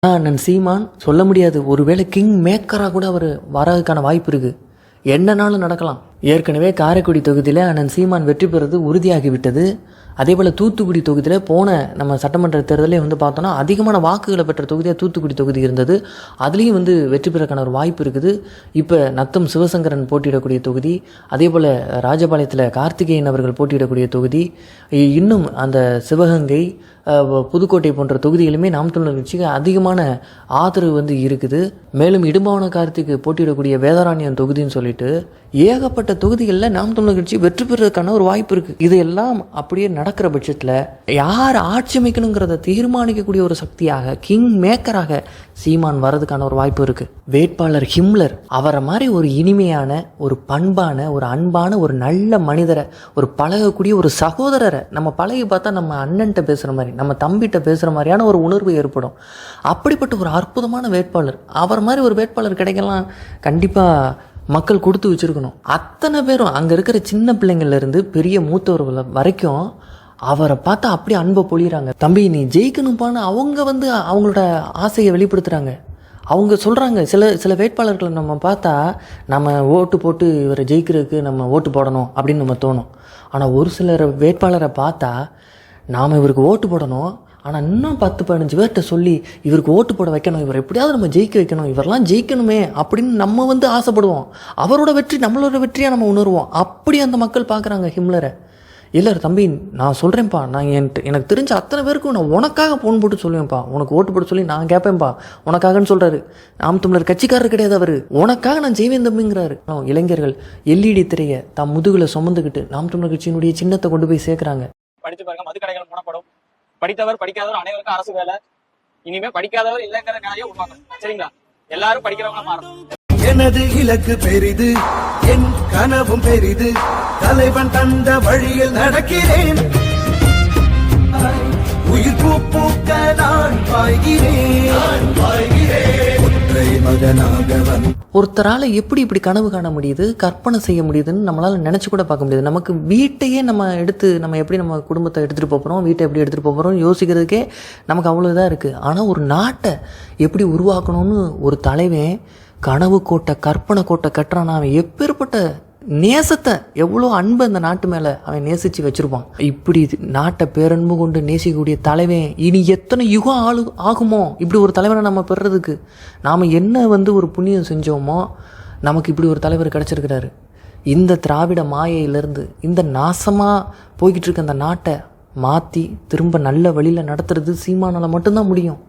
அண்ணன் சீமான் சொல்ல முடியாது, ஒருவேளை கிங் மேக்கராக கூட அவர் வரதுக்கான வாய்ப்பு இருக்குது. என்னன்னாலும் நடக்கலாம். ஏற்கனவே காரைக்குடி தொகுதியில் அண்ணன் சீமான் வெற்றி பெறுறது உறுதியாகிவிட்டது. அதே போல் தூத்துக்குடி தொகுதியில் போன நம்ம சட்டமன்ற தேர்தலே பார்த்தோன்னா அதிகமான வாக்குகளை பெற்ற தொகுதியாக தூத்துக்குடி தொகுதி இருந்தது. அதுலேயும் வெற்றி பெறக்கான ஒரு வாய்ப்பு இருக்குது. இப்போ நத்தம் சிவசங்கரன் போட்டியிடக்கூடிய தொகுதி, அதே போல் ராஜபாளையத்தில் கார்த்திகேயன் அவர்கள் போட்டியிடக்கூடிய தொகுதி, இன்னும் அந்த சிவகங்கை புதுக்கோட்டை போன்ற தொகுதிகளுமே நாம் தமிழர் கட்சிக்கு அதிகமான ஆதரவு இருக்குது. மேலும் இடும்பாவன கார்த்திக்கு போட்டியிடக்கூடிய வேதாரண்யம் தொகுதின்னு சொல்லிட்டு ஏகப்பட்ட தொகுதிகளில் நாம் தமிழர் கட்சி வெற்றி பெறுவதற்கான ஒரு வாய்ப்பு இருக்குது. இதையெல்லாம் அப்படியே நடக்கிற பட்சத்தில் யார் ஆட்சி அமைக்கணுங்கிறத தீர்மானிக்கக்கூடிய ஒரு சக்தியாக, கிங் மேக்கராக சீமான் வர்றதுக்கான ஒரு வாய்ப்பு இருக்குது. வேட்பாளர் ஹிம்லர் அவரை மாதிரி ஒரு இனிமையான, ஒரு பண்பான, ஒரு அன்பான, ஒரு நல்ல மனிதரை, ஒரு பழகக்கூடிய ஒரு சகோதரரை நம்ம பழகி பார்த்தா நம்ம அண்ணன்ட்ட பேசுகிற மாதிரி, நம்ம தம்பிகிட்ட பேசுகிற மாதிரியான ஒரு உணர்வு ஏற்படும். அப்படிப்பட்ட ஒரு அற்புதமான வேட்பாளர், அவர் மாதிரி ஒரு வேட்பாளர் கிடைக்கலாம் கண்டிப்பாக மக்கள் கொடுத்து வச்சுருக்கணும். அத்தனை பேரும் அங்கே இருக்கிற சின்ன பிள்ளைங்கள்லேருந்து பெரிய மூத்தவர்கள் வரைக்கும் அவரை பார்த்தா அப்படியே அன்பை பொழிகிறாங்க. தம்பி நீ ஜெயிக்கணும்பான்னு அவங்க அவங்களோட ஆசையை வெளிப்படுத்துகிறாங்க. அவங்க சொல்கிறாங்க, சில வேட்பாளர்களை நம்ம பார்த்தா நம்ம ஓட்டு போட்டு இவரை ஜெயிக்கிறதுக்கு நம்ம ஓட்டு போடணும் அப்படின்னு நம்ம தோணும். ஆனால் ஒரு சிலர் வேட்பாளரை பார்த்தா நாம் இவருக்கு ஓட்டு போடணும், ஆனால் இன்னும் 10-15 பேர்கிட்ட சொல்லி இவருக்கு ஓட்டு போட வைக்கணும், இவர் எப்படியாவது நம்ம ஜெயிக்க வைக்கணும், இவரெல்லாம் ஜெயிக்கணுமே அப்படின்னு நம்ம ஆசைப்படுவோம். அவரோட வெற்றி நம்மளோட வெற்றியாக நம்ம உணர்வோம். அப்படி அந்த மக்கள் பார்க்குறாங்க ஹிம்லரை. இல்லை தம்பி நான் சொல்கிறேன்ப்பா, நான் எனக்கு தெரிஞ்ச அத்தனை பேருக்கும் நான் உனக்காக ஃபோன் போட்டு சொல்லுவேன்ப்பா, உனக்கு ஓட்டு போட சொல்லி நான் கேட்பேன்ப்பா உனக்காகன்னு சொல்கிறாரு. நாம் தமிழர் கட்சிக்காரர் கிடையாது அவர், உனக்காக நான் செய்வேன் தம்பிங்கிறாரு. இளைஞர்கள் எல்இடி திரையை தான் முதுகில் சுமந்துக்கிட்டு நாம் தமிழர் கட்சியினுடைய சின்னத்தை கொண்டு போய் சேர்க்குறாங்க. படித்து பாருங்க, மதுக்கடைகள் மூடப்படும். படித்தவர் படிக்காதவர் அனைவருக்கும் அரசு வேலை. இனிமே படிக்காதவர் இல்லைங்கிற நிலையை உருவாக்கணும். சரிங்களா? எல்லாரும் படிக்கிறவங்க மாறணும். எனது இலக்கு பெரிது, என் கனவும் பெரிது, தலைவன் தந்த வழியில் நடக்கிறேன். உயிர் பூக்க நான் பாய்கிறேன். ஒருத்தரால் எப்படி இப்படி கனவு காண முடியுது, கற்பனை செய்ய முடியுதுன்னு நம்மளால் நினச்சி கூட பார்க்க முடியாது. நமக்கு வீட்டையே நம்ம எப்படி நம்ம குடும்பத்தை எடுத்துகிட்டு போகிறோம், வீட்டை எப்படி எடுத்துகிட்டு போகிறோம் யோசிக்கிறதுக்கே நமக்கு அவ்வளோதான் இருக்குது. ஆனால் ஒரு நாட்டை எப்படி உருவாக்கணும்னு ஒரு தலைவன் கனவு கோட்டை, கற்பனை கோட்டை கட்டுறான். அவன் எப்பேற்பட்ட நேசத்தை, எவ்வளோ அன்பு அந்த நாட்டு மேலே அவன் நேசித்து வச்சுருப்பான். இப்படி நாட்டை பேரன்பு கொண்டு நேசிக்கக்கூடிய தலைவன் இனி எத்தனை யுகம் ஆகுமோ இப்படி ஒரு தலைவரை நம்ம பெறுறதுக்கு. நாம் என்ன ஒரு புண்ணியம் செஞ்சோமோ நமக்கு இப்படி ஒரு தலைவர் கிடச்சிருக்கிறாரு. இந்த திராவிட மாயையிலேருந்து இந்த நாசமாக போய்கிட்டு இருக்க அந்த நாட்டை மாற்றி திரும்ப நல்ல வழியில் நடத்துறது சீமானால் மட்டும்தான் முடியும்.